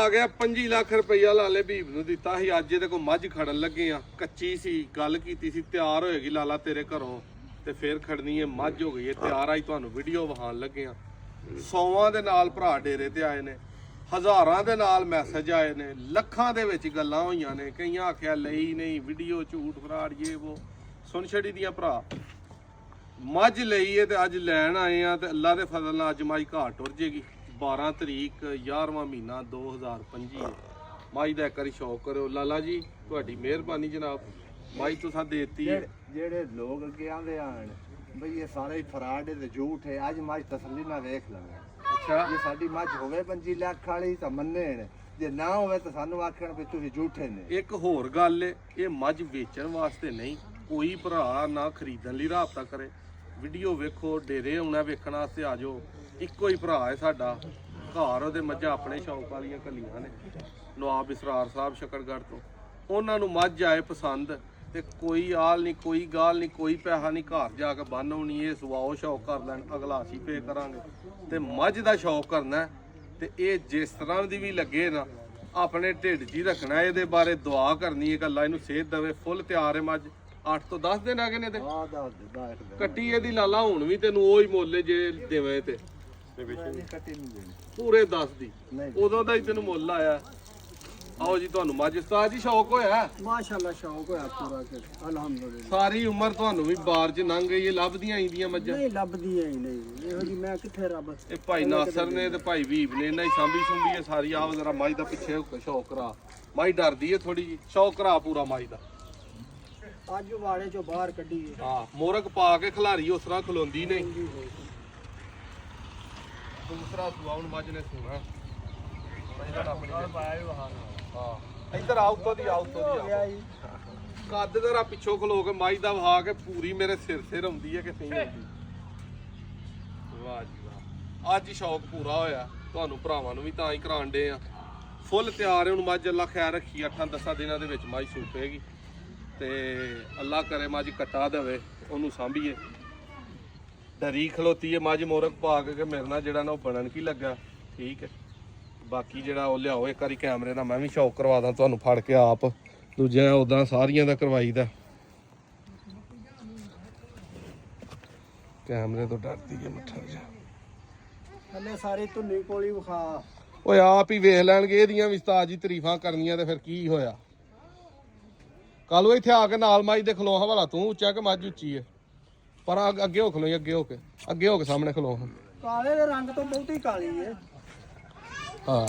ਗਿਆ 25 ਲੱਖ ਰੁਪਈਆ ਲਾਲੇ ਭੀਬ ਨੂੰ ਦਿੱਤਾ ਸੀ। ਅੱਜ ਇਹਦੇ ਕੋਲ ਮੱਝ ਖੜਨ ਲੱਗੇ ਆ। ਕੱਚੀ ਸੀ, ਗੱਲ ਕੀਤੀ ਸੀ ਤਿਆਰ ਹੋਏਗੀ ਲਾਲਾ ਤੇਰੇ ਘਰੋਂ ਤੇ ਫੇਰ ਖੜਨੀ ਹੈ। ਮੱਝ ਹੋ ਗਈ ਹੈ ਤਿਆਰ। ਅੱਜ ਤੁਹਾਨੂੰ ਵੀਡੀਓ ਵਿਖਾਉਣ ਲੱਗੇ ਆ। 100 ਦੇ ਨਾਲ ਭਰਾ ਡੇਰੇ ਤੇ ਆਏ ਨੇ, ਹਜ਼ਾਰਾਂ ਦੇ ਨਾਲ ਮੈਸੇਜ ਆਏ ਨੇ, ਲੱਖਾਂ ਦੇ ਵਿੱਚ ਗੱਲਾਂ ਹੋਈਆਂ ਨੇ। ਕਈਆਂ ਆਖਿਆ ਲਈ ਨਹੀਂ, ਵੀਡੀਓ ਝੂਠ ਫਰਾੜ ਇਹ ਉਹ। ਸੁਣ ਛੜੀ ਦੀਆਂ ਭਰਾ, ਮੱਝ ਲਈ ਹੈ ਤੇ ਅੱਜ ਲੈਣ ਆਏ ਆ ਤੇ ਅੱਲਾ ਦੇ ਫਜ਼ਲ ਨਾਲ ਅੱਜ ਮੱਝ ਘਾਟ ਟੁਰ ਜੇਗੀ। 12 ਤਰੀਕ 11ਵਾਂ ਮਹੀਨਾ 2025 ਹੈ। ਮੱਝ ਦਾ ਇੱਕ ਵਾਰੀ ਸ਼ੌਕ ਕਰਿਓ। ਲਾਲਾ ਜੀ ਤੁਹਾਡੀ ਮਿਹਰਬਾਨੀ ਜਨਾਬ, ਮੱਝ ਤੁਸੀਂ ਦੇਤੀ ਹੈ। ਜਿਹੜੇ ਲੋਕ ਅੱਗੇ ਆਂਦੇ ਆਣ ਬਈ ਇਹ ਸਾਰੇ ਹੀ ਫਰਾਡ ਤੇ ਝੂਠ ਹੈ, ਅੱਜ ਮੱਝ ਤਸੱਲੀ ਨਾਲ ਵੇਖ ਲਵਾਂਗੇ। ਅੱਛਾ, ਜੇ ਸਾਡੀ ਮੱਝ ਹੋਵੇ 25 ਲੱਖ ਵਾਲੀ ਤਾਂ ਮੰਨੇ ਨੇ, ਜੇ ਨਾ ਹੋਵੇ ਤਾਂ ਸਾਨੂੰ ਆਖਣ ਵੀ ਤੁਸੀਂ ਝੂਠੇ ਨੇ। ਇੱਕ ਹੋਰ ਗੱਲ ਏ, ਇਹ ਮੱਝ ਵੇਚਣ ਵਾਸਤੇ ਨਹੀਂ, ਕੋਈ ਭਰਾ ਨਾ ਖਰੀਦਣ ਲਈ ਰਾਬਤਾ ਕਰੇ। ਵੀਡੀਓ ਵੇਖੋ, ਡੇਰੇ ਆਉਣਾ ਵੇਖਣ ਵਾਸਤੇ ਆ ਜਾਓ। ਇੱਕੋ ਹੀ ਭਰਾ ਹੈ ਸਾਡਾ, ਘਰ ਉਹਦੇ ਮੱਝਾਂ ਆਪਣੇ ਸ਼ੌਕ ਵਾਲੀਆਂ ਕੱਲੀਆਂ ਨੇ, ਨਵਾਬ ਇਸਰਾਰ ਸਾਹਿਬ ਸ਼ਕਰਗੜ੍ਹ ਤੋਂ। ਉਹਨਾਂ ਨੂੰ ਮੱਝ ਆਏ ਪਸੰਦ ਤੇ ਕੋਈ ਆਲ ਨਹੀਂ, ਕੋਈ ਗਾਲ ਨਹੀਂ, ਕੋਈ ਪੈਸਾ ਨਹੀਂ, ਘਰ ਜਾ ਕੇ ਬੰਨ ਹੋਣੀ। ਇਹ ਸਵਾਓ ਸ਼ੌਕ ਕਰ ਲੈਣ, ਅਗਲਾ ਅਸੀਂ ਪੇ ਕਰਾਂਗੇ। ਤੇ ਮੱਝ ਦਾ ਸ਼ੌਕ ਕਰਨਾ ਤੇ ਇਹ ਜਿਸ ਤਰ੍ਹਾਂ ਦੀ ਵੀ ਲੱਗੇ ਨਾ ਆਪਣੇ ਢਿੱਡ 'ਚ ਹੀ ਰੱਖਣਾ। ਇਹਦੇ ਬਾਰੇ ਦੁਆ ਕਰਨੀ ਹੈ ਕਿ ਅੱਲਾ ਇਹਨੂੰ ਸਿਹਤ ਦੇਵੇ। ਫੁੱਲ ਤਿਆਰ ਹੈ ਮੱਝ। 8 ਤੋਂ 10 ਦਿਨ ਆ ਗਏ ਨੇ ਤੇ ਕੱਟੀ ਇਹਦੀ ਲਾਲਾ ਹੁਣ ਵੀ ਤੈਨੂੰ ਉਹ ਹੀ ਮੁੱਲ ਜੇ ਦੇਵੇਂ ਤੇ ਕੱਟੀ ਨਹੀਂ ਦੇਣੀ ਪੂਰੇ 10 ਦੀ। ਉਦੋਂ ਦਾ ਹੀ ਤੈਨੂੰ ਮੁੱਲ ਆਇਆ। ਆਓ ਜੀ ਤੁਹਾਨੂੰ ਮੱਝ ਉਸਤਾਦ ਜੀ ਸ਼ੌਕ ਹੋਇਆ? ਮਾਸ਼ਾਅੱਲਾ ਸ਼ੌਕ ਹੋਇਆ ਪੂਰਾ ਕਿ ਅਲਹਮਦੁਲਿਲਾ। ਸਾਰੀ ਉਮਰ ਤੁਹਾਨੂੰ ਵੀ ਬਾਰ 'ਚ ਲੰਘ ਗਈ ਹੈ, ਲੱਭਦੀਆਂ ਆਈਆਂ ਮੱਝਾਂ? ਨਹੀਂ ਲੱਭਦੀਆਂ ਹੀ ਨਹੀਂ ਇਹੋ ਜੀ। ਮੈਂ ਕਿੱਥੇ ਰੱਬ ਇਹ ਭਾਈ ਨਾਸਰ ਨੇ ਤੇ ਭਾਈ ਵੀਬ ਨੇ ਇਹਨਾਂ ਹੀ ਸਾਂਭੀ ਸੁੰਭੀ ਹੈ ਸਾਰੀ। ਆਹ ਜ਼ਰਾ ਮੱਝ ਦਾ ਪਿੱਛੇ ਹੋ ਕੇ ਸ਼ੌਕ ਕਰਾ। ਮੱਝ ਡਰਦੀ ਹੈ ਥੋੜੀ ਜੀ, ਸ਼ੌਕ ਕਰਾ ਪੂਰਾ ਮੱਝ ਦਾ। ਅੱਜ ਵਾੜੇ ਚੋਂ ਬਾਹਰ ਕੱਢੀ ਹੈ। ਹਾਂ, ਮੋਰਕ ਪਾ ਕੇ ਖਿਲਾਰੀ ਉਸ ਤਰ੍ਹਾਂ ਖਲੋਂਦੀ ਨਹੀਂ। ਦੂਸਰਾ ਸੁਆ ਹੁਣ ਮੱਝ ਨੇ ਸੁਣਾ। ਹਾਂ, ਇੱਧਰ ਆਓ ਉੱਤੋਂ ਦੀ, ਆਓ ਉੱਤੋਂ ਦੀ ਆਓ। ਕੱਦ ਤੇਰਾ ਪਿੱਛੋਂ ਖਲੋ ਕੇ ਮੱਝ ਦਾ ਵਹਾ ਕੇ ਪੂਰੀ ਮੇਰੇ ਸਿਰ ਆਉਂਦੀ ਹੈ ਕਿ ਨਹੀਂ ਆਉਂਦੀ? ਵਾਹ ਜੀ ਵਾਹ, ਅੱਜ ਹੀ ਸ਼ੌਕ ਪੂਰਾ ਹੋਇਆ। ਤੁਹਾਨੂੰ ਭਰਾਵਾਂ ਨੂੰ ਵੀ ਤਾਂ ਹੀ ਕਰਾਣ ਡੇ ਆ। ਫੁੱਲ ਤਿਆਰ ਹੈ ਹੁਣ ਮੱਝ। ਅੱਲਾ ਖੈਰ ਰੱਖੀ 8-10 ਦਿਨਾਂ ਦੇ ਵਿੱਚ ਮੱਝ ਸੂਪੇਗੀ ਤੇ ਅੱਲਾ ਕਰੇ ਮੱਝ ਕੱਟਾ ਦੇਵੇ, ਉਹਨੂੰ ਸਾਂਭੀਏ। ਡਰੀ ਖਲੋਤੀ ਹੈ ਮੱਝ ਮੋਰਕ ਪਾ ਕੇ ਮੇਰੇ ਨਾਲ ਜਿਹੜਾ ਨਾ ਉਹ ਬਣਨ ਕੀ ਲੱਗਾ। ਠੀਕ ਹੈ, ਬਾਕੀ ਜਿਹੜਾ ਉਹ ਲਿਆਓ ਇੱਕ ਵਾਰੀ ਕੈਮਰੇ ਦਾ, ਮੈਂ ਵੀ ਸ਼ੌਕ ਕਰਵਾ ਦਾਂ ਤੁਹਾਨੂੰ ਫੜ ਕੇ ਆਪ। ਦੂਜਿਆਂ ਉਦਾਂ ਸਾਰੀਆਂ ਦਾ ਕਰਵਾਈ ਦਾ। ਕੈਮਰੇ ਤੋਂ ਡਰਦੀ ਹੈ ਮੱਠਾ ਜਿਹਾ। ਹਲੇ ਸਾਰੇ ਧੁੰਨੀ ਕੋਲੀ ਵਿਖਾ। ਓਏ ਆਪ ਹੀ ਵੇਖ ਲੈਣਗੇ ਇਹਦੀਆਂ ਵੀ ਉਸਤਾਦ ਜੀ ਤਾਰੀਫਾਂ ਕਰਨੀਆਂ ਤੇ ਫਿਰ ਕੀ ਹੋਇਆ। ਕੱਲ ਉਹ ਇੱਥੇ ਆ ਕੇ ਨਾਲ ਮੱਝ ਦੇ ਖਲੋ ਹਵਾਲਾ। ਤੂੰ ਉੱਚਾ ਕਿ ਮੱਝ ਉੱਚੀ ਹੈ? ਪਰ ਅੱਗੇ ਹੋ ਖਲੋ, ਅੱਗੇ ਹੋ ਕੇ ਸਾਹਮਣੇ ਖਲੋ। ਕਾਲੇ ਦੇ ਰੰਗ ਤੋਂ ਬਹੁਤੀ ਕਾਲੀ ਹੈ। ਹਾਂ,